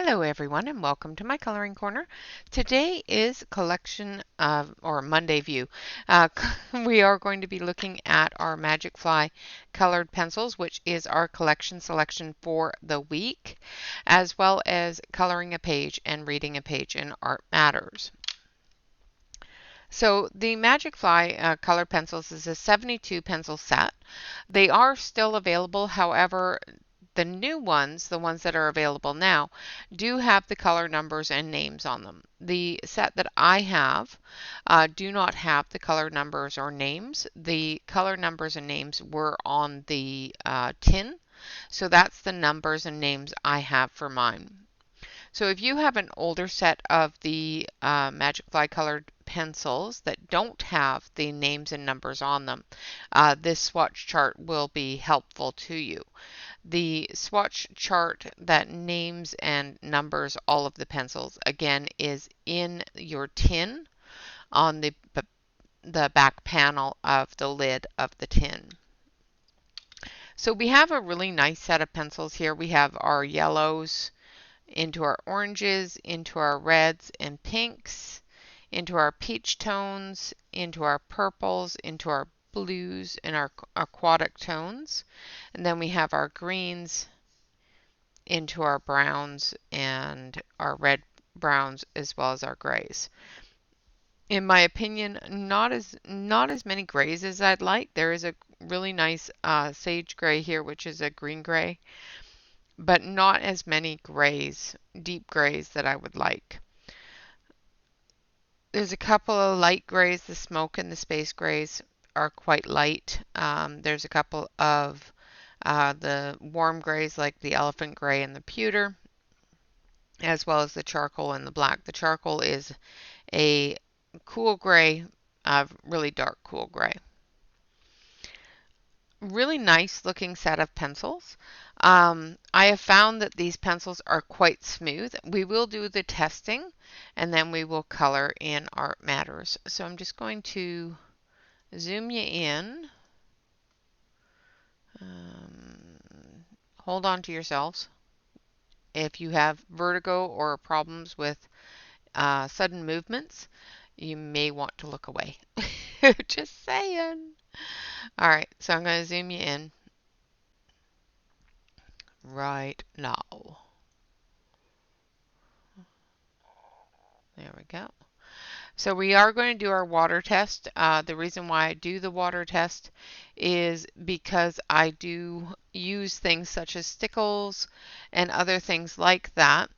Hello everyone and welcome to my coloring corner. Today is collection of, or Monday view. We are going to be looking at our Magic Fly colored pencils, which is our collection selection for the week, as well as coloring a page and reading a page in Art Matters. So the Magic Fly colored pencils is a 72 pencil set. They are still available, however, the new ones, the ones that are available now, do have the color numbers and names on them. The set that I have do not have the color numbers or names. The color numbers and names were on the tin, so that's the numbers and names I have for mine. So if you have an older set of the Magic Fly colored pencils that don't have the names and numbers on them, this swatch chart will be helpful to you. The swatch chart that names and numbers all of the pencils, again, is in your tin on the back panel of the lid of the tin. So we have a really nice set of pencils here. We have our yellows into our oranges, into our reds and pinks, into our peach tones, into our purples, into our blues, and our aquatic tones. And then we have our greens into our browns and our red browns as well as our grays. In my opinion, not as many grays as I'd like. There is a really nice sage gray here, which is a green gray, but not as many grays, deep grays that I would like. There's a couple of light grays. The smoke and the space grays are quite light. There's a couple of the warm grays like the elephant gray and the pewter, as well as the charcoal and the black. The charcoal is a cool gray, really dark cool gray. Really nice looking set of pencils. I have found that these pencils are quite smooth. We will do the testing and then we will color in Art Matters. So I'm just going to zoom you in. Hold on to yourselves. If you have vertigo or problems with sudden movements, you may want to look away. Just saying. All right, so I'm going to zoom you in right now. There we go. So we are going to do our water test. The reason why I do the water test is because I do use things such as stickles and other things like that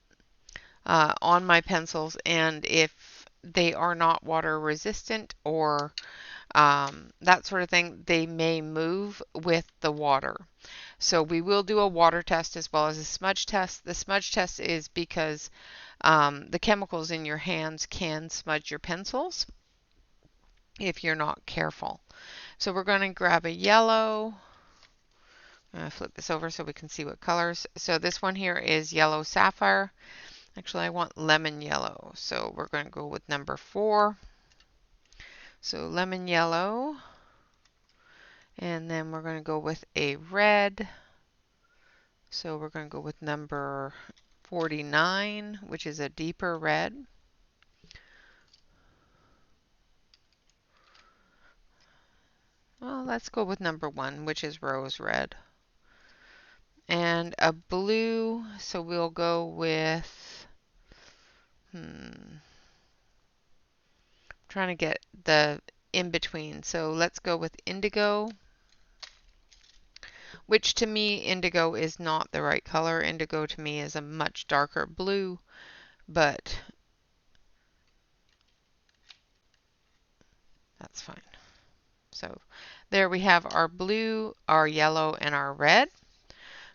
on my pencils, and if they are not water resistant or that sort of thing, they may move with the water. So we will do a water test as well as a smudge test. The smudge test is because the chemicals in your hands can smudge your pencils if you're not careful. So we're going to grab a yellow. I'm going to flip this over so we can see what colors. So this one here is yellow sapphire. Actually, I want lemon yellow. So we're going to go with number 4. So lemon yellow. And then we're going to go with a red. So we're going to go with number 49, which is a deeper red. Well, let's go with number 1, which is rose red. And a blue, so we'll go with, trying to get the in between. So let's go with indigo, which to me, indigo is not the right color. Indigo to me is a much darker blue, but that's fine. So there we have our blue, our yellow, and our red.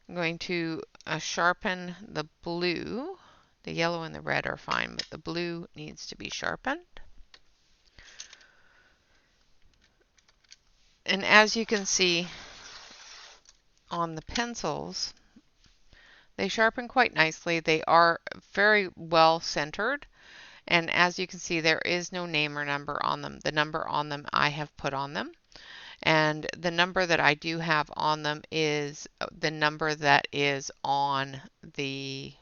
I'm going to sharpen the blue. The yellow and the red are fine, but the blue needs to be sharpened. And as you can see on the pencils, they sharpen quite nicely. They are very well centered. And as you can see, there is no name or number on them. The number on them I have put on them. And the number that I do have on them is the number that is on the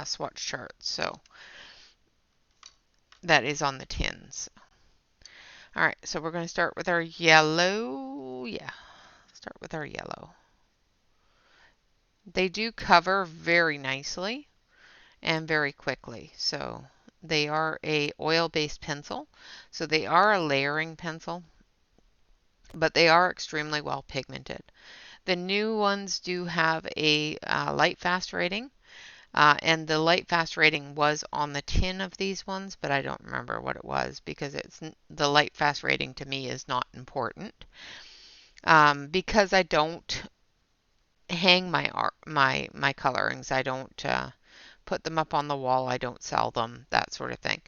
swatch charts. So that is on the tins. All right, so we're going to start with our yellow. Yeah, start with our yellow. They do cover very nicely and very quickly. So they are a oil-based pencil. So they are a layering pencil, but they are extremely well pigmented. The new ones do have a light fast rating. And the light fast rating was on the tin of these ones, but I don't remember what it was because the light fast rating to me is not important. Because I don't hang my art, my colorings. I don't put them up on the wall. I don't sell them, that sort of thing.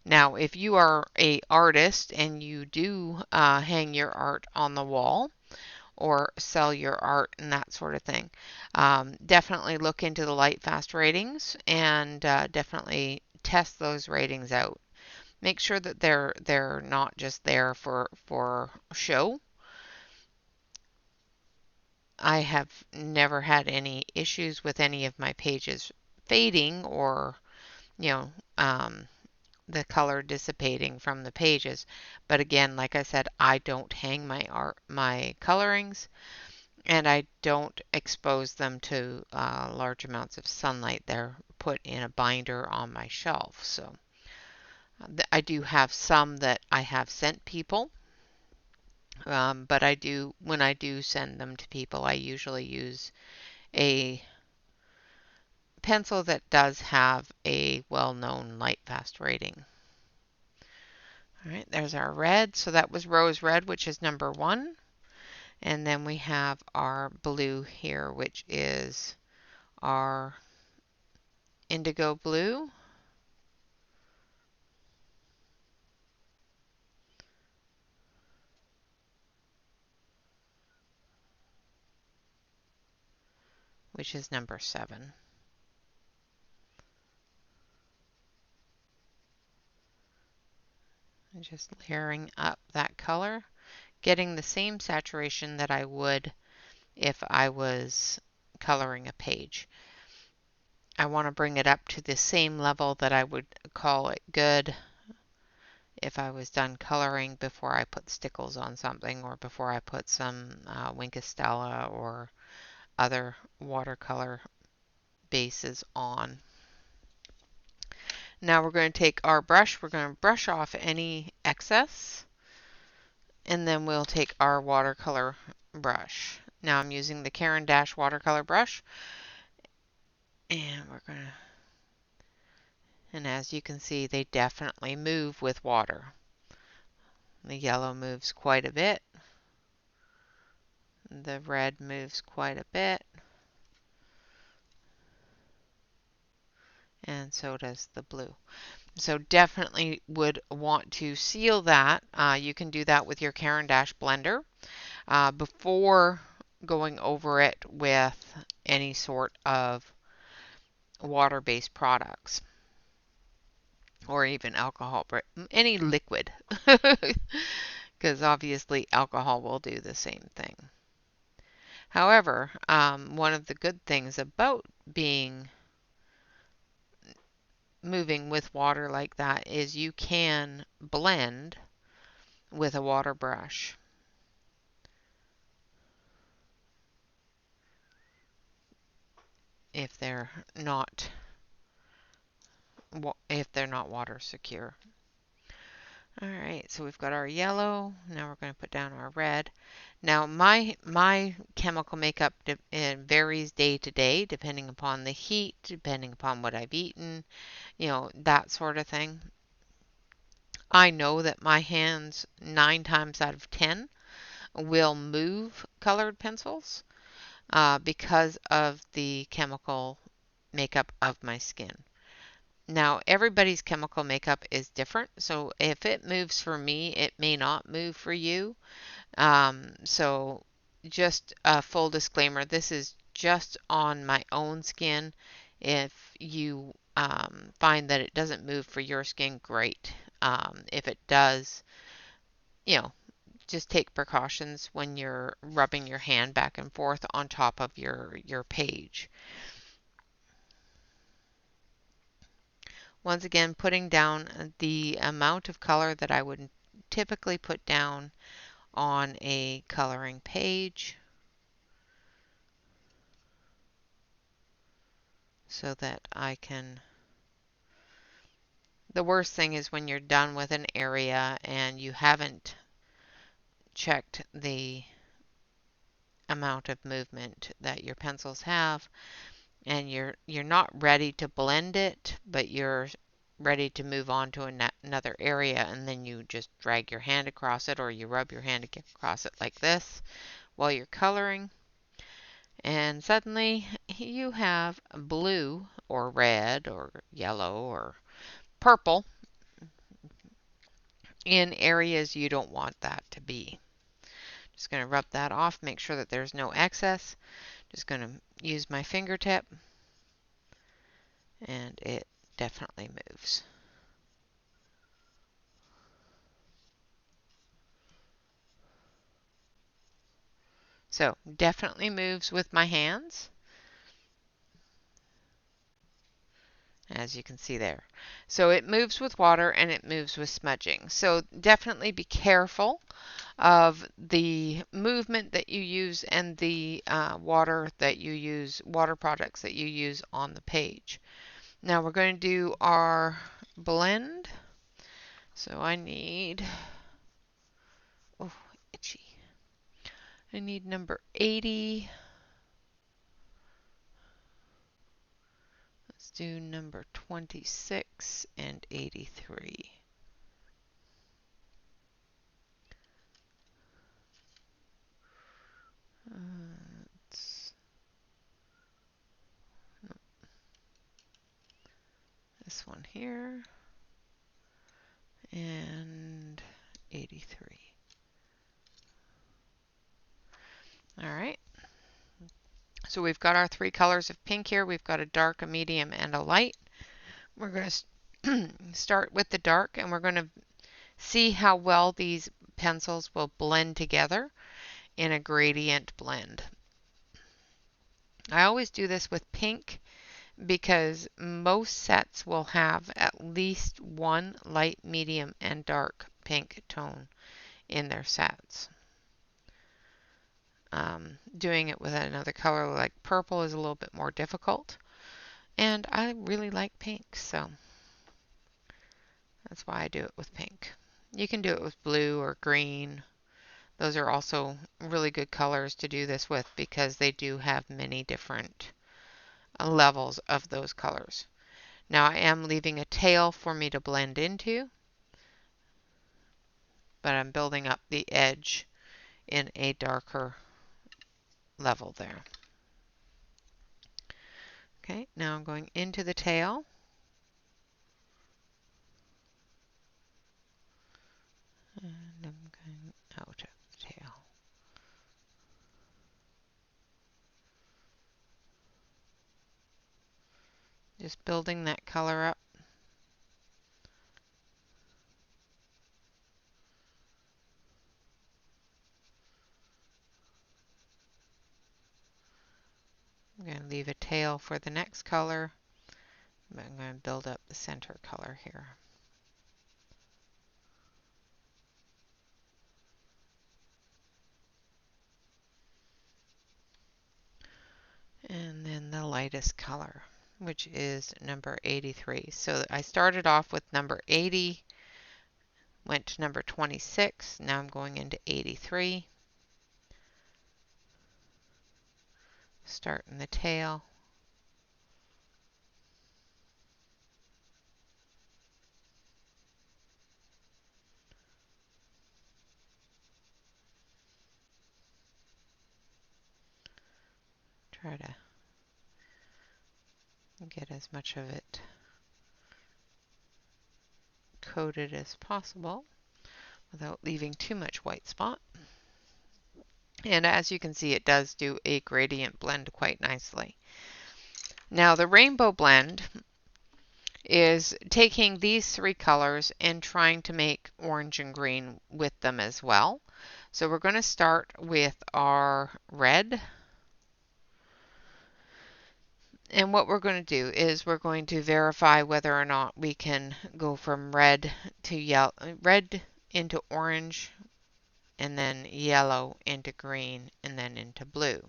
Now, if you are a artist and you do hang your art on the wall, or sell your art and that sort of thing. Definitely look into the light fast ratings and definitely test those ratings out. Make sure that they're not just there for show. I have never had any issues with any of my pages fading or you know the color dissipating from the pages. But again, like I said, I don't hang my colorings. And I don't expose them to large amounts of sunlight. They're put in a binder on my shelf. So I do have some that I have sent people, but when I do send them to people, I usually use a pencil that does have a well-known light fast rating. All right, there's our red. So that was rose red, which is number 1. And then we have our blue here, which is our indigo blue, which is number 7. And just layering up that color, getting the same saturation that I would if I was coloring a page. I want to bring it up to the same level that I would call it good if I was done coloring before I put stickles on something or before I put some Wink Stella or other watercolor bases on. Now we're going to take our brush, we're going to brush off any excess, and then we'll take our watercolor brush. Now I'm using the Caran d'Ache watercolor brush, and we're going to, and as you can see, they definitely move with water. The yellow moves quite a bit. The red moves quite a bit. And so does the blue. So definitely would want to seal that. You can do that with your Caran d'Ache blender before going over it with any sort of water-based products or even alcohol, any liquid, because obviously alcohol will do the same thing. However, one of the good things about moving with water like that is you can blend with a water brush. If they're not water secure. All right, so we've got our yellow. Now we're going to put down our red. Now my chemical makeup varies day to day depending upon the heat, depending upon what I've eaten, that sort of thing. I know that my hands 9 times out of 10 will move colored pencils because of the chemical makeup of my skin. Now, everybody's chemical makeup is different, so if it moves for me, it may not move for you. So just a full disclaimer, this is just on my own skin. If you find that it doesn't move for your skin, great. If it does, you know, just take precautions when you're rubbing your hand back and forth on top of your page. Once again, putting down the amount of color that I would typically put down on a coloring page so that I can. The worst thing is when you're done with an area and you haven't checked the amount of movement that your pencils have, and you're not ready to blend it, but you're ready to move on to another area, and then you just drag your hand across it, or you rub your hand across it like this while you're coloring, and suddenly you have blue or red or yellow or purple in areas you don't want that to be. Just going to rub that off, make sure that there's no excess. Just going to use my fingertip, and it definitely moves. So definitely moves with my hands, as you can see there. So it moves with water and it moves with smudging. So definitely be careful of the movement that you use and the water that you use, water products that you use on the page. Now we're going to do our blend. So I need, oh, itchy. I need number 80. Let's do number 26 and 83. This one here and 83. All right. So we've got our three colors of pink here. We've got a dark, a medium, and a light. We're going to start with the dark, and we're going to see how well these pencils will blend together in a gradient blend. I always do this with pink because most sets will have at least one light, medium, and dark pink tone in their sets. Doing it with another color like purple is a little bit more difficult, and I really like pink, so that's why I do it with pink. You can do it with blue or green. Those are also really good colors to do this with because they do have many different levels of those colors. Now I am leaving a tail for me to blend into, but I'm building up the edge in a darker level there. Okay, now I'm going into the tail. And I'm going out of the tail. Just building that color up. I'm going to leave a tail for the next color, but I'm going to build up the center color here. And then the lightest color, which is number 83. So I started off with number 80, went to number 26, now I'm going into 83. Starting the tail. Try to get as much of it coated as possible without leaving too much white spot. And as you can see, it does do a gradient blend quite nicely. Now the rainbow blend is taking these three colors and trying to make orange and green with them as well. So we're going to start with our red. And what we're going to do is we're going to verify whether or not we can go from red to yellow, red into orange, and then yellow into green, and then into blue.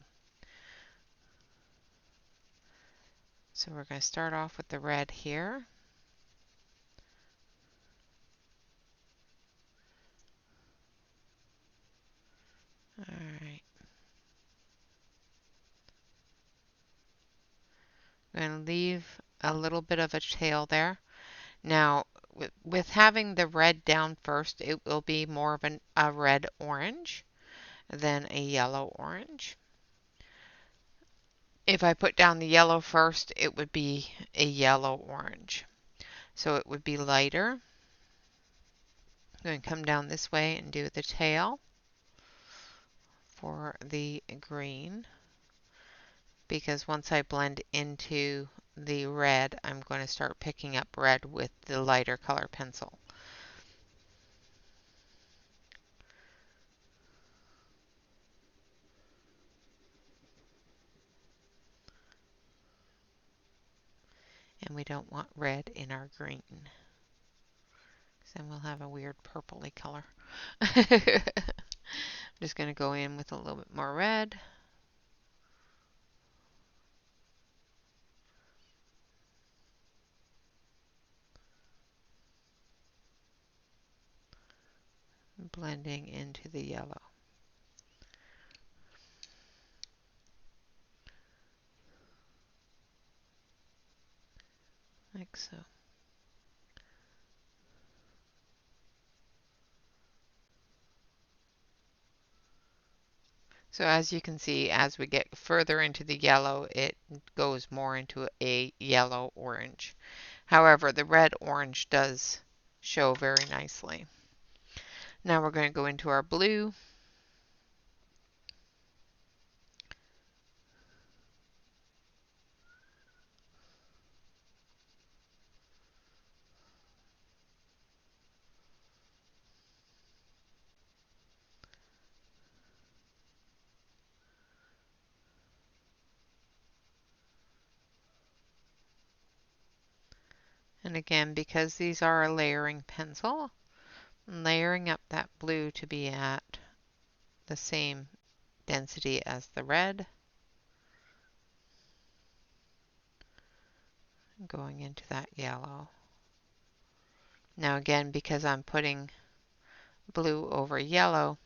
So we're going to start off with the red here. All right. I'm going to leave a little bit of a tail there. Now, with having the red down first, it will be more of a red-orange than a yellow-orange. If I put down the yellow first, it would be a yellow-orange. So it would be lighter. I'm going to come down this way and do the tail for the green, because once I blend into the red, I'm going to start picking up red with the lighter color pencil. And we don't want red in our green, because then we'll have a weird purpley color. I'm just going to go in with a little bit more red. Blending into the yellow. Like so. So as you can see, as we get further into the yellow, it goes more into a yellow-orange. However, the red-orange does show very nicely. Now we're going to go into our blue. And again, because these are a layering pencil, I'm layering up that blue to be at the same density as the red. Going into that yellow. Now again, because I'm putting blue over yellow,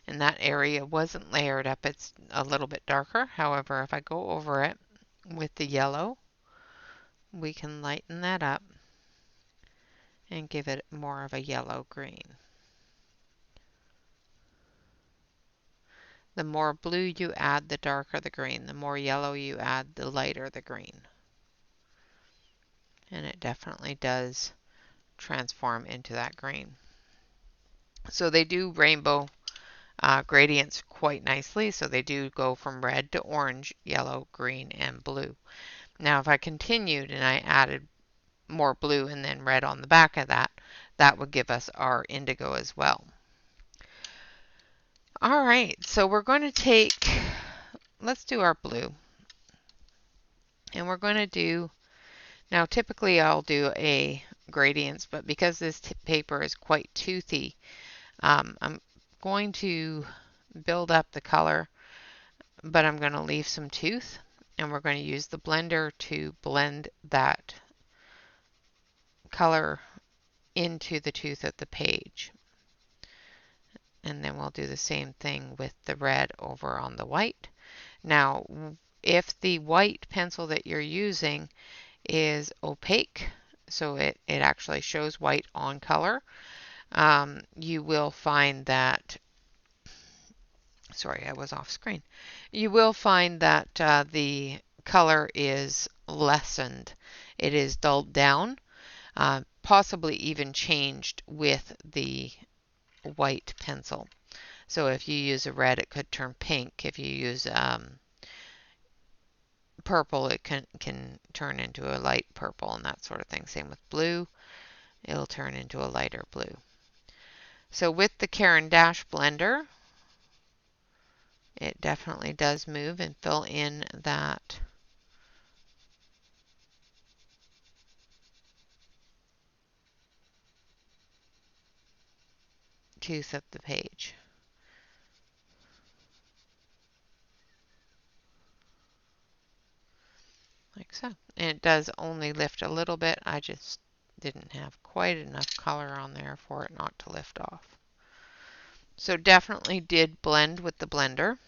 and that area wasn't layered up, it's a little bit darker. However, if I go over it with the yellow, we can lighten that up and give it more of a yellow-green. The more blue you add, the darker the green. The more yellow you add, the lighter the green. And it definitely does transform into that green. So they do rainbow gradients quite nicely. So they do go from red to orange, yellow, green, and blue. Now if I continued and I added more blue and then red on the back of that, that would give us our indigo as well. All right, so we're going to take, let's do our blue. And we're going to do, now typically I'll do a gradients, but because this paper is quite toothy, I'm going to build up the color, but I'm going to leave some tooth, and we're going to use the blender to blend that color into the tooth of the page. And then we'll do the same thing with the red over on the white. Now, if the white pencil that you're using is opaque, so it actually shows white on color, you will find that, sorry, I was off screen. You will find that the color is lessened. It is dulled down, possibly even changed with the white pencil. So if you use a red, it could turn pink. If you use purple, it can turn into a light purple and that sort of thing. Same with blue, it'll turn into a lighter blue. So with the Caran d'Ache blender, it definitely does move and fill in that tooth of the page. Like so. And it does only lift a little bit. I just didn't have quite enough color on there for it not to lift off. So definitely did blend with the blender.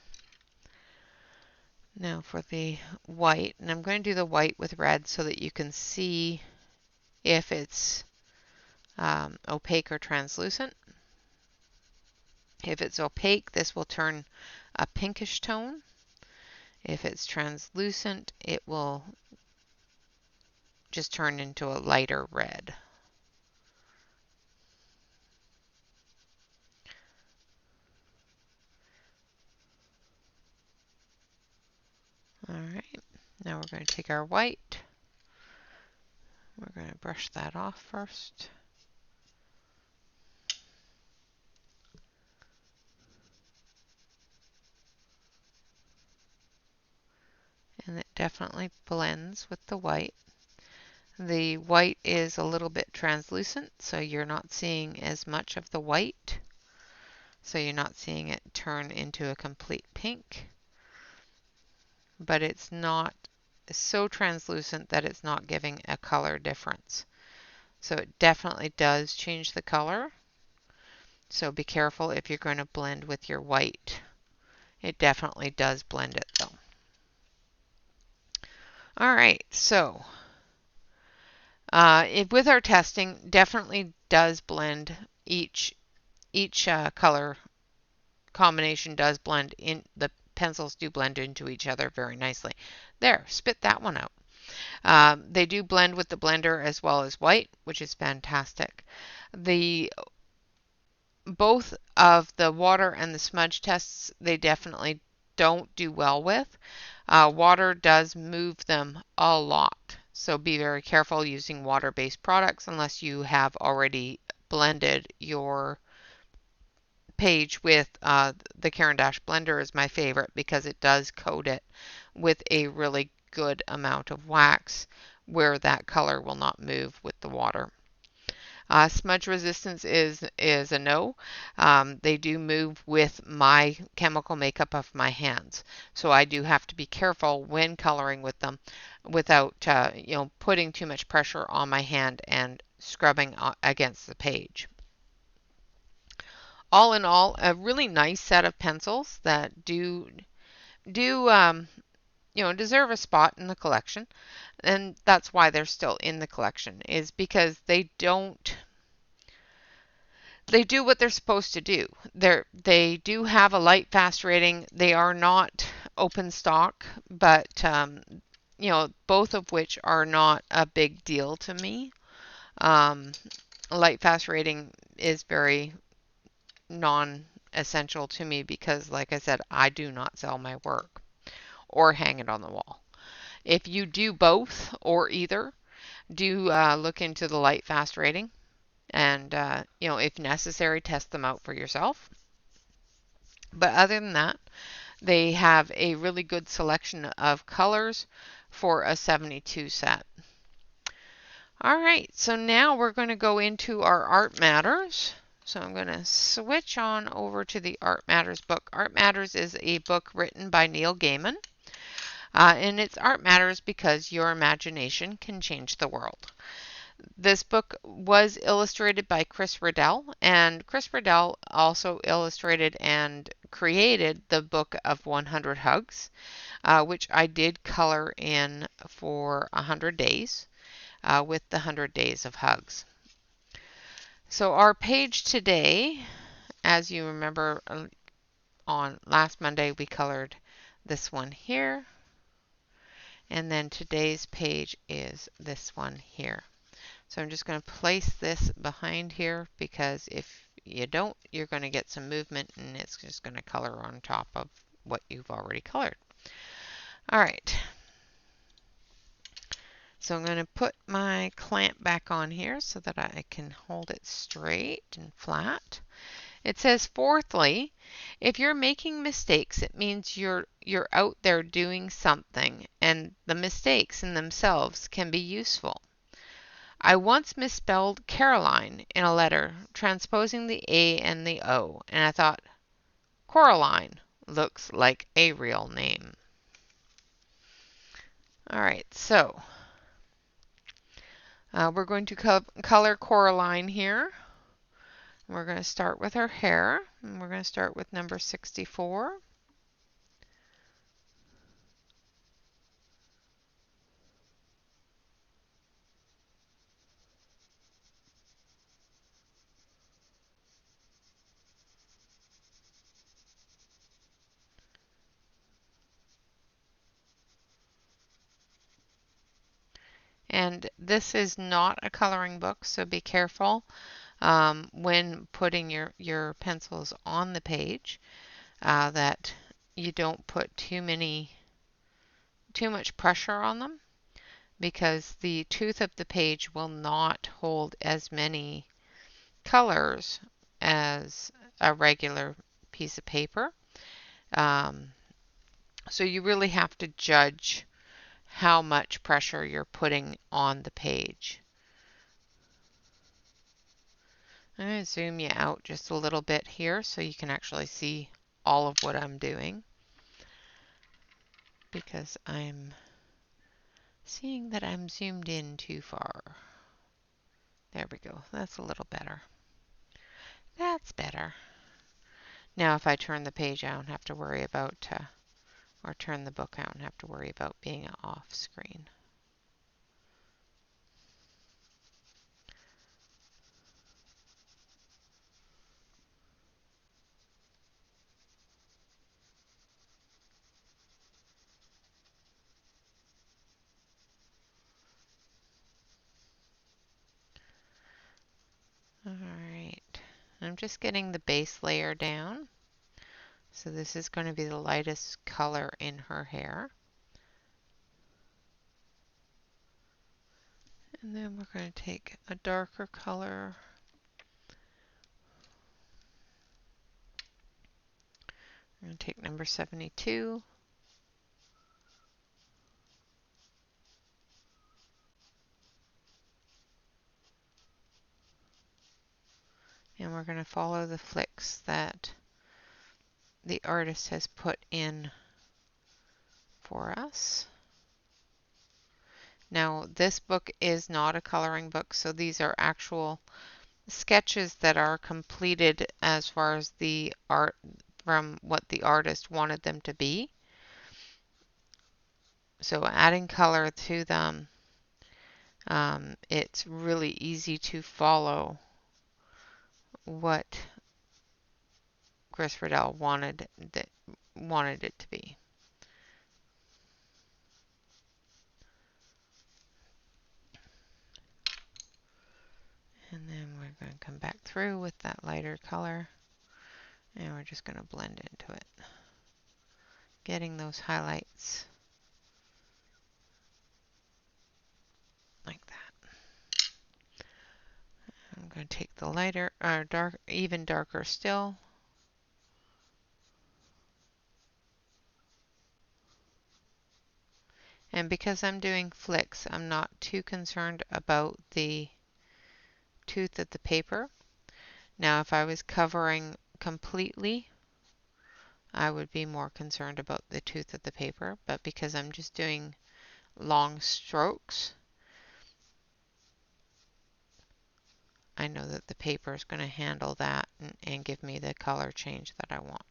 Now for the white, and I'm going to do the white with red so that you can see if it's opaque or translucent. If it's opaque, this will turn a pinkish tone. If it's translucent, it will just turn into a lighter red. All right, now we're going to take our white. We're going to brush that off first. And it definitely blends with the white. The white is a little bit translucent, so you're not seeing as much of the white. So you're not seeing it turn into a complete pink. But it's not so translucent that it's not giving a color difference. So it definitely does change the color. So be careful if you're going to blend with your white. It definitely does blend it though. All right, so with our testing, definitely does blend. Each color combination does blend in. The pencils do blend into each other very nicely. There, spit that one out. They do blend with the blender as well as white, which is fantastic. Both of the water and the smudge tests, they definitely don't do well with. Water does move them a lot. So be very careful using water-based products unless you have already blended your page with the Caran d'Ache blender is my favorite because it does coat it with a really good amount of wax where that color will not move with the water. Smudge resistance is a no. They do move with my chemical makeup of my hands. So I do have to be careful when coloring with them without putting too much pressure on my hand and scrubbing against the page. All in all, a really nice set of pencils that do deserve a spot in the collection, and that's why they're still in the collection, is because they do what they're supposed to do. They do have a light fast rating. They are not open stock, but both of which are not a big deal to me. Light fast rating is very non-essential to me because, like I said, I do not sell my work or hang it on the wall. If you do both or either, do look into the light fast rating and if necessary, test them out for yourself. But other than that, they have a really good selection of colors for a 72 set. All right, so now we're going to go into our Art Matters. So I'm going to switch on over to the Art Matters book. Art Matters is a book written by Neil Gaiman. And it's Art Matters because your imagination can change the world. This book was illustrated by Chris Riddell, and Chris Riddell also illustrated and created the book of 100 Hugs, which I did color in for 100 days with the 100 Days of Hugs. So our page today, as you remember on last Monday, we colored this one here. And then today's page is this one here. So I'm just going to place this behind here because if you don't, you're going to get some movement and it's just going to color on top of what you've already colored. All right. So I'm going to put my clamp back on here so that I can hold it straight and flat. It says, fourthly, if you're making mistakes, it means you're out there doing something, and the mistakes in themselves can be useful. I once misspelled Caroline in a letter, transposing the A and the O, and I thought, Coraline looks like a real name. All right, so we're going to color Coraline here. We're going to start with her hair, and we're going to start with number 64. And this is not a coloring book, so be careful when putting your pencils on the page that you don't put too much pressure on them, because the tooth of the page will not hold as many colors as a regular piece of paper. So you really have to judge how much pressure you're putting on the page. I'm going to zoom you out just a little bit here so you can actually see all of what I'm doing, because I'm seeing that I'm zoomed in too far. There we go. That's a little better. That's better. Now if I turn the page, I don't have to worry about, or turn the book, I don't have to worry about being off screen. All right. I'm just getting the base layer down. So this is going to be the lightest color in her hair. And then we're going to take a darker color. I'm going to take number 72. And we're going to follow the flicks that the artist has put in for us. Now, this book is not a coloring book, so these are actual sketches that are completed as far as the art from what the artist wanted them to be. So adding color to them, it's really easy to follow what Chris Riddell wanted it to be. And then we're going to come back through with that lighter color, and we're just going to blend into it, getting those highlights like that. I'm going to take the lighter, or dark, even darker still. And because I'm doing flicks, I'm not too concerned about the tooth of the paper. Now, if I was covering completely, I would be more concerned about the tooth of the paper, but because I'm just doing long strokes, I know that the paper is going to handle that and give me the color change that I want.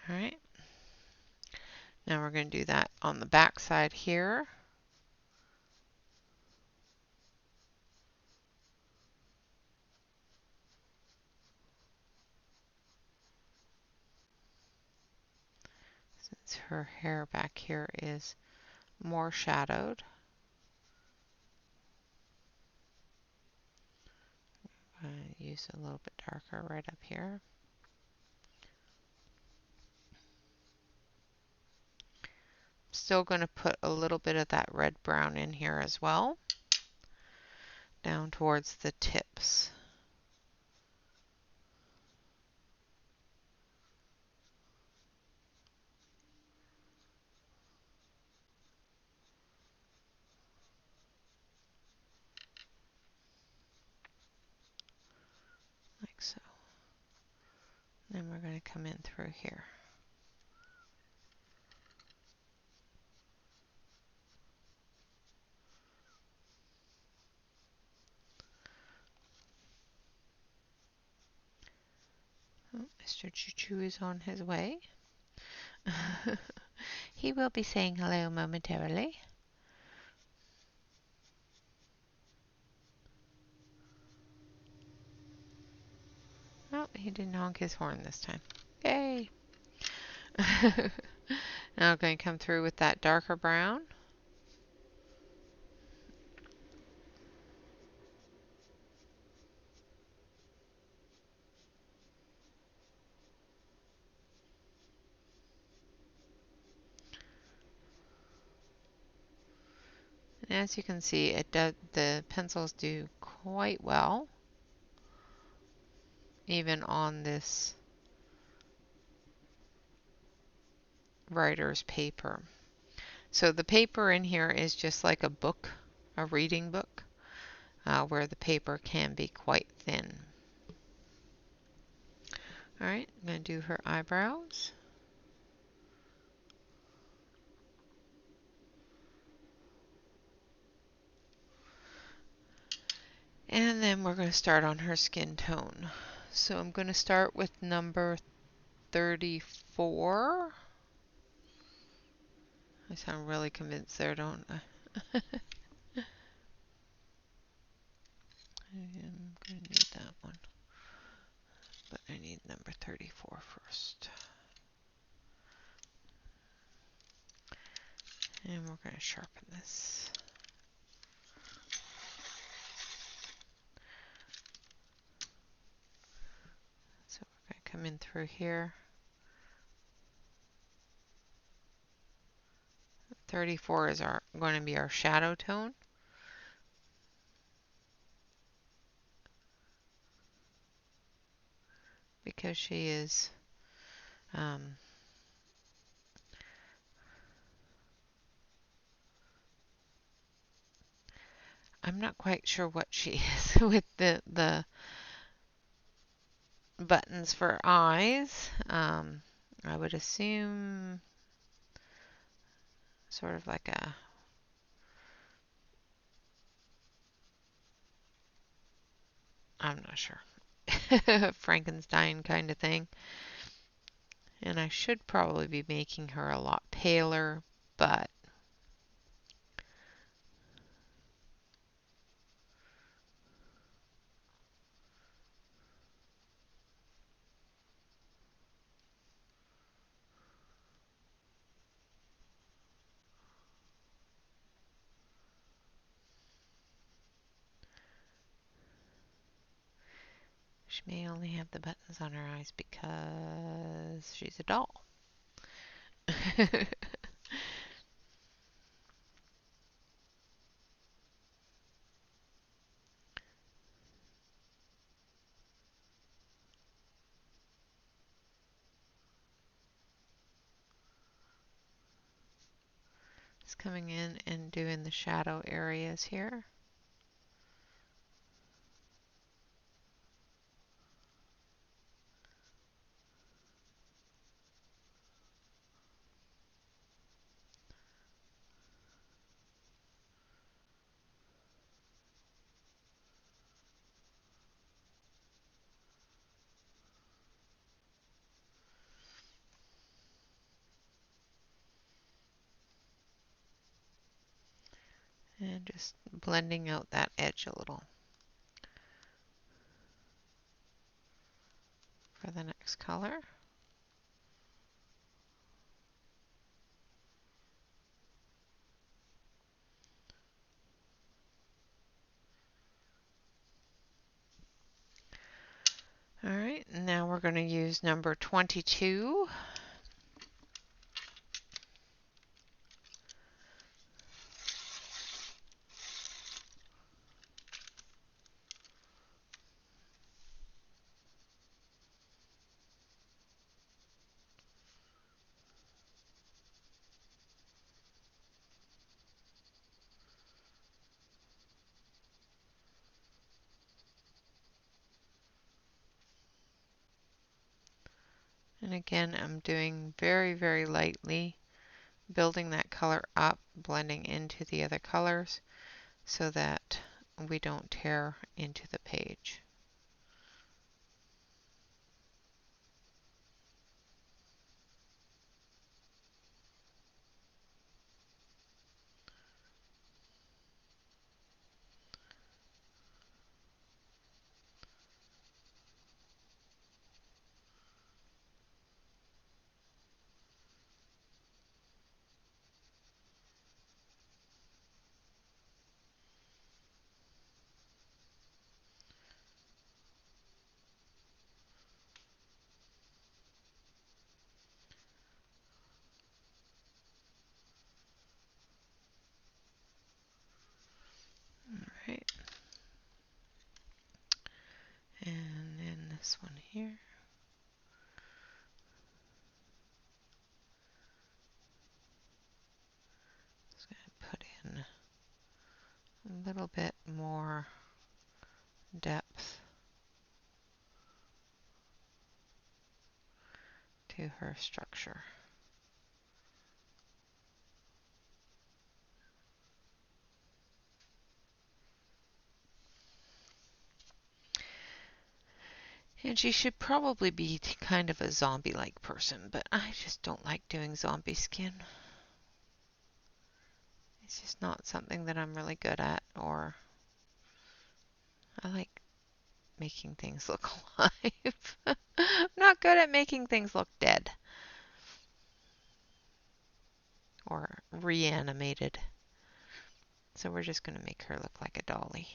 All right. Now we're going to do that on the back side here. Since her hair back here is more shadowed, I'm going to use a little bit darker right up here. Still going to put a little bit of that red brown in here as well. down towards the tips. Like so. Then we're going to come in through here. Oh, Mr. Choo-Choo is on his way. He will be saying hello momentarily. Oh, he didn't honk his horn this time. Yay! Now I'm going to come through with that darker brown. And as you can see, the pencils do quite well, even on this writer's paper. So the paper in here is just like a book, a reading book, where the paper can be quite thin. Alright, I'm going to do her eyebrows. And then we're going to start on her skin tone. So I'm going to start with number 34. I sound really convinced there, don't I? I'm going to need that one. But I need number 34 first. And we're going to sharpen this. So we're going to come in through here. 34 is going to be our shadow tone. Because she is I'm not quite sure what she is with the buttons for eyes. I would assume sort of like a I'm not sure. Frankenstein kind of thing. And I should probably be making her a lot paler, but she may only have the buttons on her eyes because she's a doll. Just coming in and doing the shadow areas here. And just blending out that edge a little for the next color. Alright, now we're going to use number 22. And again, I'm doing very, very lightly, building that color up, blending into the other colors so that we don't tear into the page. Right. And then this one here. Just going to put in a little bit more depth to her structure. And she should probably be kind of a zombie-like person, but I just don't like doing zombie skin. It's just not something that I'm really good at, or I like making things look alive. I'm not good at making things look dead or reanimated. So we're just going to make her look like a dolly.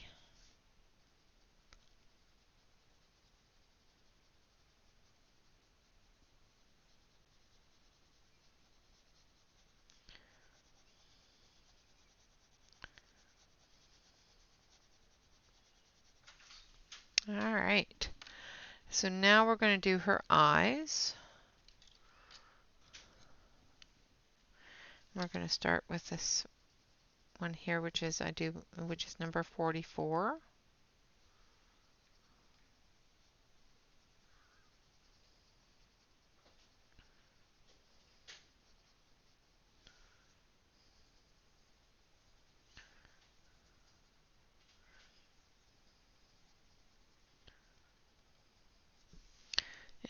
All right. So now we're going to do her eyes. We're going to start with this one here, which is number 44.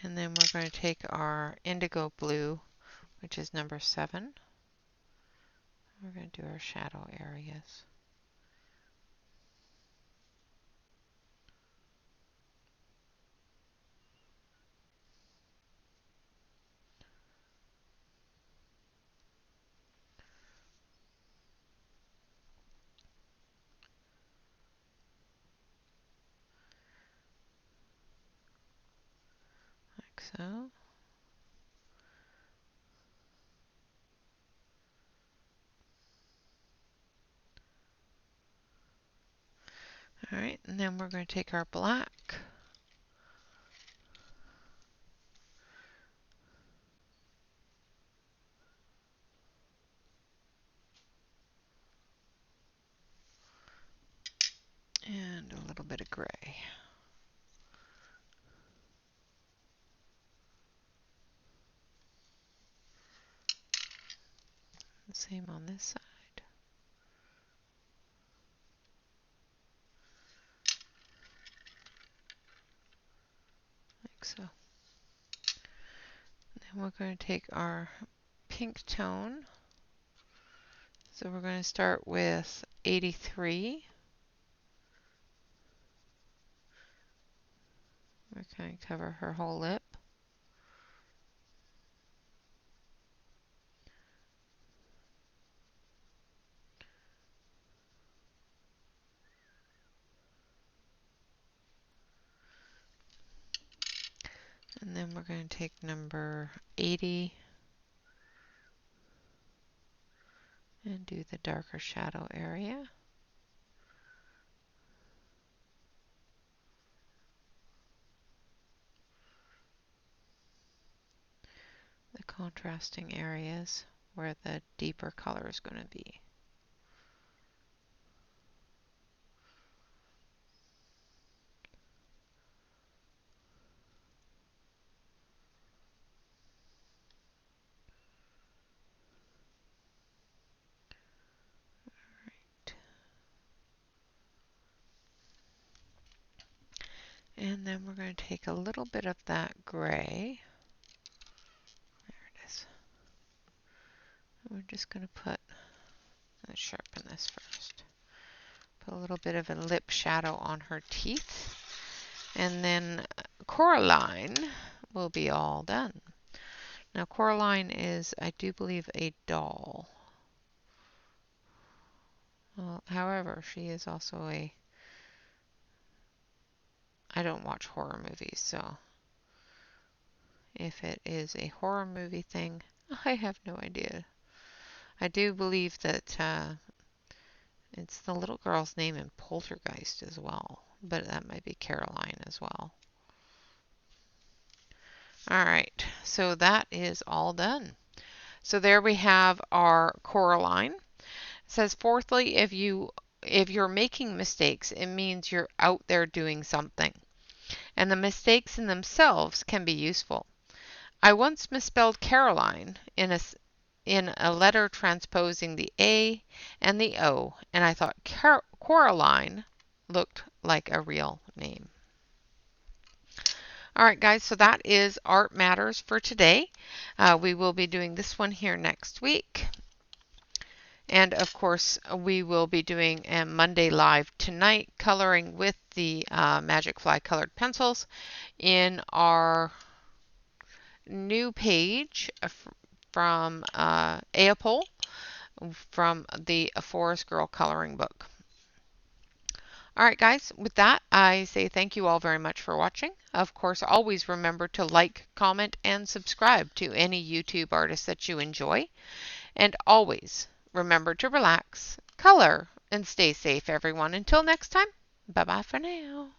And then we're going to take our indigo blue, which is number 7. We're going to do our shadow areas. Like so. All right, and then we're going to take our black. And a little bit of gray. The same on this side. Like so. Then we're going to take our pink tone. So we're going to start with 83. We're going to cover her whole lip. And then we're going to take number 80 and do the darker shadow area. The contrasting areas where the deeper color is going to be. And then we're going to take a little bit of that gray. There it is. We're just going to let's sharpen this first. Put a little bit of a lip shadow on her teeth. And then Coraline will be all done. Now Coraline is, I do believe, a doll. Well, however, she is also I don't watch horror movies, so if it is a horror movie thing, I have no idea. I do believe that it's the little girl's name in Poltergeist as well, but that might be Caroline as well. All right, so that is all done. So there we have our Coraline. It says, fourthly, if you're making mistakes, it means you're out there doing something, and the mistakes in themselves can be useful. I once misspelled Caroline in a letter transposing the A and the O, and I thought Coraline looked like a real name. All right, guys, so that is Art Matters for today. We will be doing this one here next week. And of course, we will be doing a Monday Live tonight, coloring with the Magic Fly colored pencils in our new page from Aapol from the Forest Girl coloring book. All right, guys, with that, I say thank you all very much for watching. Of course, always remember to like, comment, and subscribe to any YouTube artist that you enjoy. And always remember to relax, color, and stay safe, everyone. Until next time, bye-bye for now.